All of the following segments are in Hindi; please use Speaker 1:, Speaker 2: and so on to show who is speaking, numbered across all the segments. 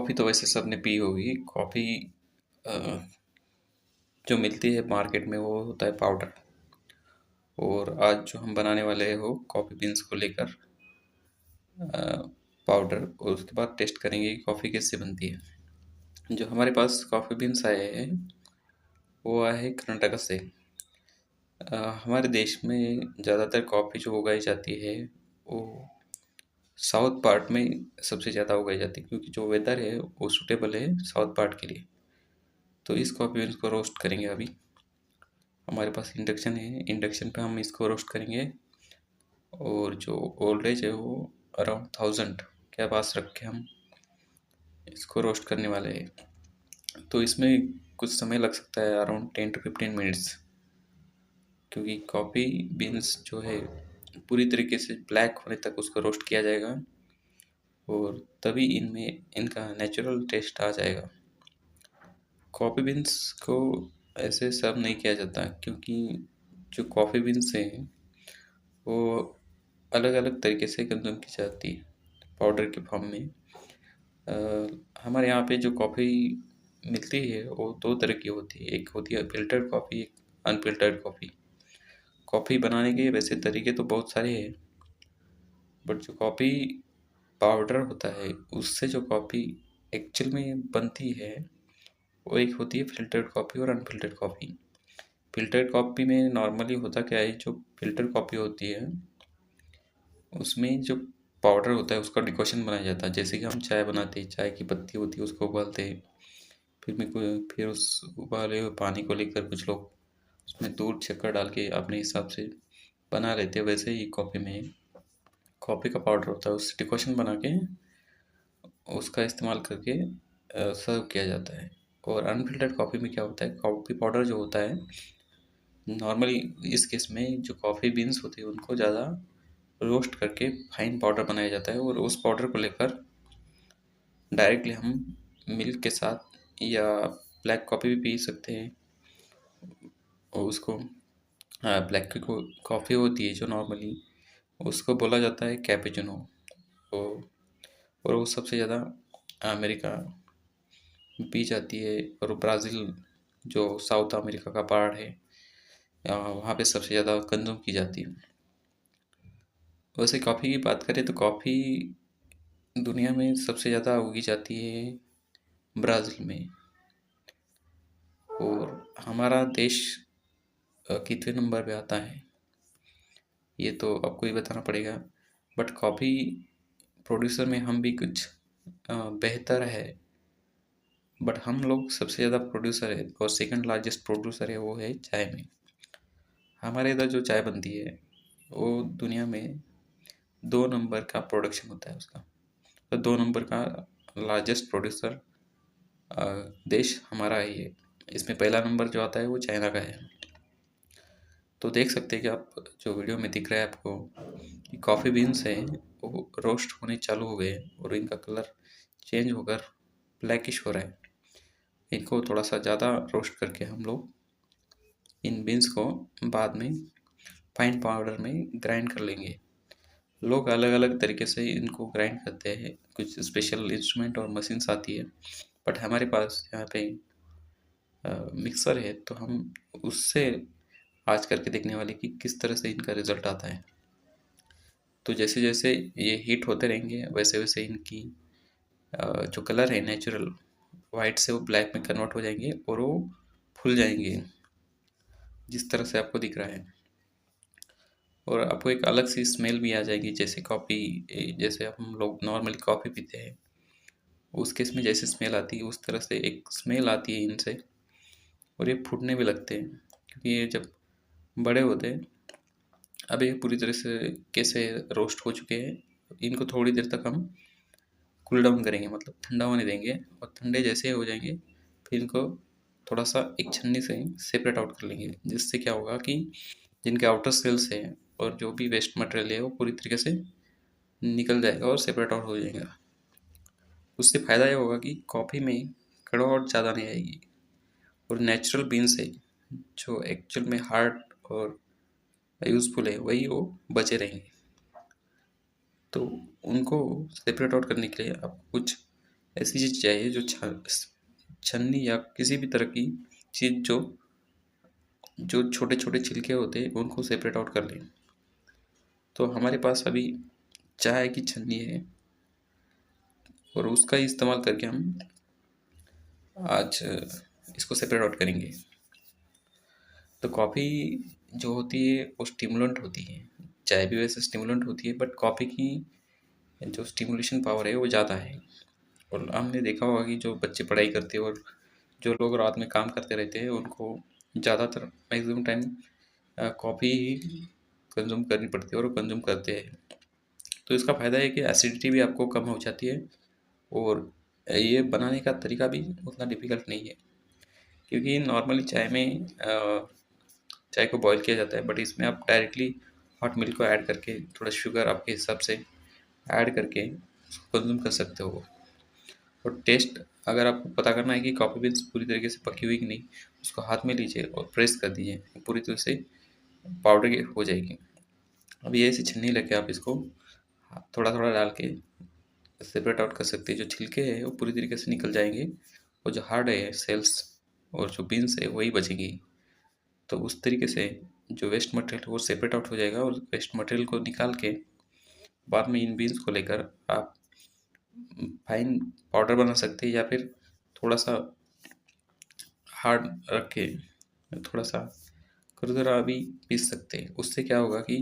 Speaker 1: कॉफ़ी तो वैसे सबने पी होगी। कॉफ़ी जो मिलती है मार्केट में वो होता है पाउडर। और आज जो हम बनाने वाले हैं वो कॉफ़ी बीन्स को लेकर पाउडर, और उसके बाद टेस्ट करेंगे कि कॉफ़ी कैसे बनती है। जो हमारे पास कॉफ़ी बीन्स आए हैं वो आए हैं कर्नाटक से। हमारे देश में ज़्यादातर कॉफ़ी जो उगाई जाती है वो साउथ पार्ट में सबसे ज़्यादा उगाई जाती है, क्योंकि जो वेदर है वो सूटेबल है साउथ पार्ट के लिए। तो इस कॉफ़ी बीन्स को रोस्ट करेंगे अभी। हमारे पास इंडक्शन है, इंडक्शन पे हम इसको रोस्ट करेंगे। और जो वोल्टेज है वो अराउंड 1000 के पास रख के हम इसको रोस्ट करने वाले हैं। तो इसमें कुछ समय लग सकता है, अराउंड 10 to 15 मिनट्स, क्योंकि कॉफ़ी बीन्स जो है पूरी तरीके से ब्लैक होने तक उसको रोस्ट किया जाएगा और तभी इनमें इनका नेचुरल टेस्ट आ जाएगा। कॉफ़ी बीन्स को ऐसे सर्व नहीं किया जाता, क्योंकि जो कॉफ़ी बीन्स हैं वो अलग अलग तरीके से कंज्यूम की जाती है पाउडर के फॉर्म में। हमारे यहाँ पे जो कॉफ़ी मिलती है वो दो तरह की होती है, एक होती है फ़िल्टर्ड कॉफ़ी, एक अनफ़िल्टर्ड कॉफ़ी। कॉफ़ी बनाने के वैसे तरीके तो बहुत सारे हैं, बट जो कॉफ़ी पाउडर होता है उससे जो कॉफ़ी एक्चुअल में बनती है वो एक होती है फ़िल्टर्ड कॉफ़ी और अनफ़िल्टर्ड कॉफ़ी। फ़िल्टर्ड कॉफ़ी में नॉर्मली होता क्या है, जो फ़िल्टर कॉफ़ी होती है उसमें जो पाउडर होता है उसका डिकॉशन बनाया जाता है। जैसे कि हम चाय बनाते हैं, चाय की पत्ती होती है उसको उबालते हैं, फिर उस उबाले हुए पानी को लेकर कुछ लोग उसमें दूध शक्कर डाल के अपने हिसाब से बना लेते हैं। वैसे ही कॉफ़ी में कॉफ़ी का पाउडर होता है, उससे डिकॉशन बना के उसका इस्तेमाल करके सर्व किया जाता है। और अनफ़िल्टर्ड कॉफ़ी में क्या होता है, कॉफ़ी पाउडर जो होता है नॉर्मली इस केस में जो कॉफ़ी बीन्स होती है उनको ज़्यादा रोस्ट करके फाइन पाउडर बनाया जाता है, और उस पाउडर को लेकर डायरेक्टली हम मिल्क के साथ या ब्लैक कॉफ़ी भी पी सकते हैं। और उसको ब्लैक कॉफ़ी होती है जो नॉर्मली उसको बोला जाता है कैपेचिनो। तो और वो सबसे ज़्यादा अमेरिका में पी जाती है, और ब्राज़ील जो साउथ अमेरिका का पार्ट है वहाँ पे सबसे ज़्यादा कंज्यूम की जाती है। वैसे कॉफ़ी की बात करें तो कॉफ़ी दुनिया में सबसे ज़्यादा उगी जाती है ब्राज़ील में। और हमारा देश कितने नंबर पे आता है ये तो आपको ही बताना पड़ेगा, बट कॉफ़ी प्रोड्यूसर में हम भी कुछ बेहतर है। बट हम लोग सबसे ज़्यादा प्रोड्यूसर है और सेकंड लार्जेस्ट प्रोड्यूसर है वो है चाय में। हमारे इधर जो चाय बनती है वो दुनिया में 2 नंबर का प्रोडक्शन होता है उसका। तो 2 नंबर का लार्जेस्ट प्रोड्यूसर देश हमारा ही है। इसमें पहला नंबर जो आता है वो चाइना का है। तो देख सकते हैं कि आप जो वीडियो में दिख रहा है आपको कि कॉफ़ी बीन्स हैं वो रोस्ट होने चालू हो गए और इनका कलर चेंज होकर ब्लैकिश हो रहा है। इनको थोड़ा सा ज़्यादा रोस्ट करके हम लोग इन बीन्स को बाद में फाइन पाउडर में ग्राइंड कर लेंगे। लोग अलग अलग तरीके से इनको ग्राइंड करते हैं, कुछ स्पेशल इंस्ट्रूमेंट और मशीन्स आती है, बट हमारे पास यहाँ पे मिक्सर है, तो हम उससे आज करके देखने वाले कि किस तरह से इनका रिज़ल्ट आता है। तो जैसे जैसे ये हीट होते रहेंगे वैसे वैसे इनकी जो कलर है नेचुरल वाइट से वो ब्लैक में कन्वर्ट हो जाएंगे और वो फूल जाएंगे जिस तरह से आपको दिख रहा है। और आपको एक अलग सी स्मेल भी आ जाएगी, जैसे कॉफ़ी, जैसे हम लोग नॉर्मली कॉफ़ी पीते हैं उस केस में जैसे स्मेल आती है उस तरह से एक स्मेल आती है इनसे। और ये फूटने भी लगते हैं, क्योंकि ये जब बड़े होते हैं, अब ये पूरी तरह से कैसे रोस्ट हो चुके हैं, इनको थोड़ी देर तक हम कूल डाउन करेंगे, मतलब ठंडा होने देंगे। और ठंडे जैसे हो जाएंगे फिर इनको थोड़ा सा एक छन्नी से सेपरेट आउट कर लेंगे, जिससे क्या होगा कि जिनके आउटर सेल्स है और जो भी वेस्ट मटेरियल है वो पूरी तरीके से निकल जाएगा और सेपरेट आउट हो जाएगा। उससे फ़ायदा ये होगा कि कॉफ़ी में कड़वाहट ज़्यादा नहीं आएगी, और नेचुरल बीन्स है जो एक्चुअल में हार्ड और यूज़फुल है वही वो बचे रहेंगे। तो उनको सेपरेट आउट करने के लिए आप कुछ ऐसी चीज़ चाहिए जो छन्नी या किसी भी तरह की चीज़ जो जो छोटे छोटे छिलके होते हैं उनको सेपरेट आउट कर लें। तो हमारे पास अभी चाय की छन्नी है और उसका इस्तेमाल करके हम आज इसको सेपरेट आउट करेंगे। तो कॉफ़ी जो होती है वो स्टिमुलेंट होती है। चाय भी वैसे स्टिमुलेंट होती है, बट कॉफ़ी की जो स्टिमुलेशन पावर है वो ज़्यादा है। और हमने देखा होगा कि जो बच्चे पढ़ाई करते हैं और जो लोग रात में काम करते रहते हैं उनको ज़्यादातर मैक्सिमम टाइम कॉफ़ी ही कंज्यूम करनी पड़ती है और कंज्यूम करते हैं। तो इसका फ़ायदा है कि एसिडिटी भी आपको कम हो जाती है और ये बनाने का तरीका भी उतना डिफ़िकल्ट नहीं है, क्योंकि नॉर्मली चाय में चाय को बॉईल किया जाता है, बट इसमें आप डायरेक्टली हॉट मिल्क को ऐड करके थोड़ा शुगर आपके हिसाब से ऐड करके उसको कंज्यूम कर सकते हो। और टेस्ट अगर आपको पता करना है कि कॉफ़ी बीन्स पूरी तरीके से पकी हुई कि नहीं, उसको हाथ में लीजिए और प्रेस कर दीजिए, पूरी तरह से पाउडर की हो जाएगी। अब ये ऐसी छन्नी लेके आप इसको थोड़ा थोड़ा डाल के सेपरेट आउट कर सकते हैं। जो छिलके हैं वो पूरी तरीके से निकल जाएंगे और जो हार्ड है सेल्स और जो बीन्स है वही बचेगी। तो उस तरीके से जो वेस्ट मटेरियल है वो सेपरेट आउट हो जाएगा और वेस्ट मटेरियल को निकाल के बाद में इन बीन्स को लेकर आप फाइन पाउडर बना सकते हैं या फिर थोड़ा सा हार्ड रख के थोड़ा सा खुरदुरा भी पीस सकते हैं। उससे क्या होगा कि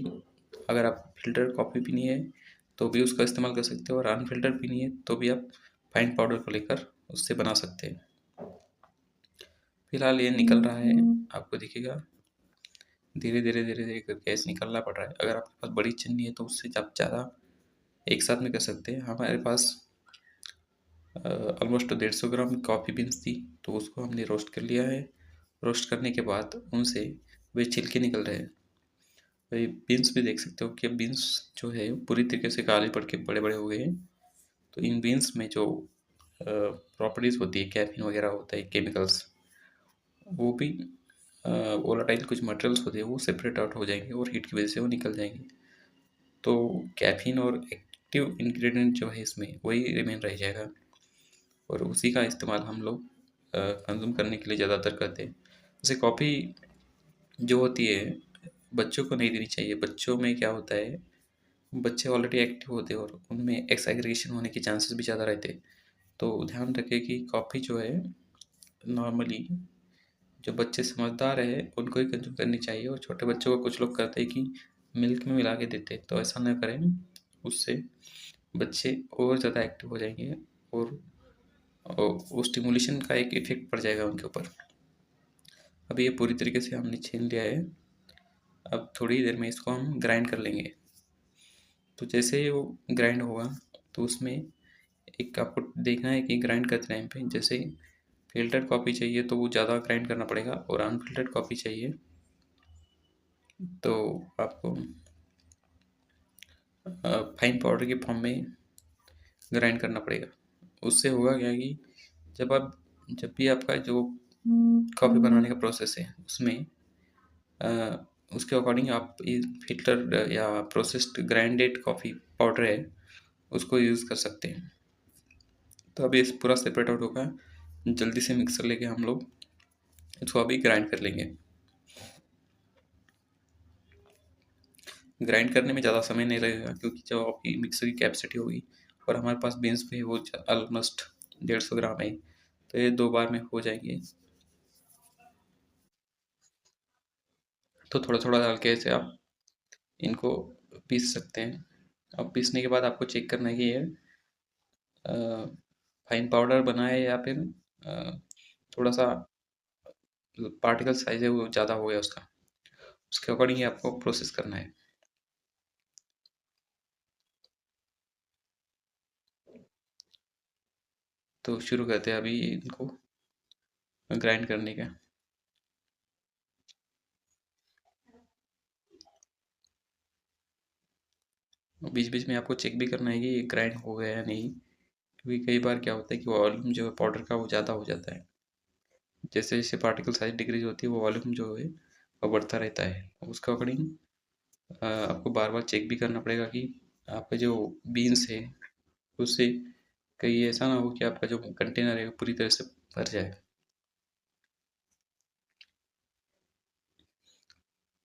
Speaker 1: अगर आप फ़िल्टर कॉफ़ी पीनी है तो भी उसका इस्तेमाल कर सकते हो और अनफ़िल्टर पीनी है तो भी आप फाइन पाउडर को लेकर उससे बना सकते हैं। फिलहाल ये निकल रहा है, आपको दिखेगा धीरे धीरे धीरे धीरे करके ऐसे निकलना पड़ रहा है। अगर आपके पास बड़ी छन्नी है तो उससे आप ज़्यादा एक साथ में कर सकते हैं। हमारे पास ऑलमोस्ट 150 ग्राम कॉफ़ी बीन्स थी, तो उसको हमने रोस्ट कर लिया है। रोस्ट करने के बाद उनसे वे छिलके निकल रहे हैं। वही बीन्स भी देख सकते हो कि बीन्स जो है पूरी तरीके से काले पड़ के बड़े बड़े हो गए हैं। तो इन बीन्स में जो प्रॉपर्टीज़ होती है, कैफीन वगैरह होता है, केमिकल्स, वो भी वोलाटाइल कुछ मटेरियल्स होते हैं वो सेपरेट आउट हो जाएंगे और हीट की वजह से वो निकल जाएंगे। तो कैफीन और एक्टिव इंग्रेडिएंट जो है इसमें वही रिमेन रह जाएगा और उसी का इस्तेमाल हम लोग कंज्यूम करने के लिए ज़्यादातर करते हैं। जैसे कॉफ़ी जो होती है बच्चों को नहीं देनी चाहिए। बच्चों में क्या होता है, बच्चे ऑलरेडी एक्टिव होते हैं और उनमें एक्साइग्रेशन होने के चांसेस भी ज़्यादा रहते हैं। तो ध्यान रखें कि कॉफ़ी जो है नॉर्मली जो बच्चे समझदार है उनको ही कंज्यूम करनी चाहिए। और छोटे बच्चों को कुछ लोग करते हैं कि मिल्क में मिला के देते हैं, तो ऐसा ना करें। उससे बच्चे और ज़्यादा एक्टिव हो जाएंगे और वो स्टिमुलेशन का एक इफेक्ट पड़ जाएगा उनके ऊपर। अभी ये पूरी तरीके से हमने छीन लिया है। अब थोड़ी देर में इसको हम ग्राइंड कर लेंगे। तो जैसे ही वो ग्राइंड होगा तो उसमें एक आपको देखना है कि ग्राइंड करते टाइम पे जैसे फ़िल्टर्ड कॉफ़ी चाहिए तो वो ज़्यादा ग्राइंड करना पड़ेगा और अनफ़िल्टर्ड कॉफ़ी चाहिए तो आपको फाइन पाउडर के फॉर्म में ग्राइंड करना पड़ेगा। उससे होगा क्या कि जब भी आपका जो कॉफ़ी बनाने का प्रोसेस है उसमें अ, उसके अकॉर्डिंग आप ये फ़िल्टर या प्रोसेस्ड ग्राइंडेड कॉफ़ी पाउडर है उसको यूज़ कर सकते हैं। तो अभी इस पूरा सेपरेट आउट होगा। जल्दी से मिक्सर लेके हम लोग इसको अभी ग्राइंड कर लेंगे। ग्राइंड करने में ज़्यादा समय नहीं लगेगा क्योंकि जो आपकी मिक्सर की कैपेसिटी होगी और हमारे पास बीन्स भी वो ऑलमोस्ट 150 ग्राम है, तो ये 2 बार में हो जाएंगे। तो थोड़ा थोड़ा डाल के ऐसे आप इनको पीस सकते हैं। अब पीसने के बाद आपको चेक करना है कि ये फाइन पाउडर बना है या फिर अ, थोड़ा सा पार्टिकल साइज है वो ज़्यादा हो गया उसका। उसके अकॉर्डिंग ही आपको प्रोसेस करना है। तो शुरू करते हैं अभी इनको ग्राइंड करने का। बीच बीच में आपको चेक भी करना है कि ये ग्राइंड हो गया या नहीं, क्योंकि कई बार क्या होता है कि वॉल्यूम जो है पाउडर का वो ज़्यादा हो जाता है। जैसे जैसे पार्टिकल साइज डिक्रीज होती है वो वॉल्यूम जो है वो बढ़ता रहता है। उसके अकॉर्डिंग आपको बार बार चेक भी करना पड़ेगा कि आपके जो बीन्स है उससे कहीं ऐसा ना हो कि आपका जो कंटेनर है वो पूरी तरह से भर जाए।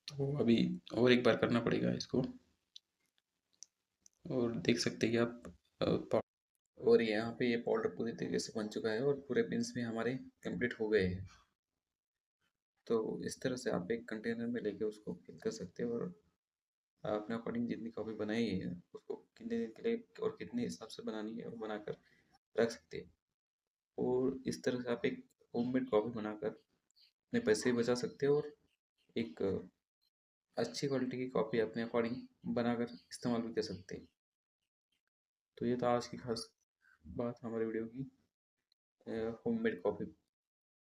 Speaker 1: तो अभी और एक बार करना पड़ेगा इसको। और देख सकते हैं कि आप और यहाँ पे ये पाउडर पूरी तरीके से बन चुका है और पूरे बीन्स भी हमारे कंप्लीट हो गए हैं। तो इस तरह से आप एक कंटेनर में लेके उसको फिल कर सकते हो और अपने अकॉर्डिंग जितनी कॉफ़ी बनाई है उसको कितने दिन के लिए और कितने हिसाब से बनानी है वो बनाकर रख सकते हैं। और इस तरह से आप एक होममेड कॉफ़ी बनाकर अपने पैसे भी बचा सकते हो और एक अच्छी क्वालिटी की कॉफ़ी अपने अकॉर्डिंग बनाकर इस्तेमाल भी कर सकते हैं। तो ये तो आज की खास बात हमारे वीडियो की होममेड कॉफ़ी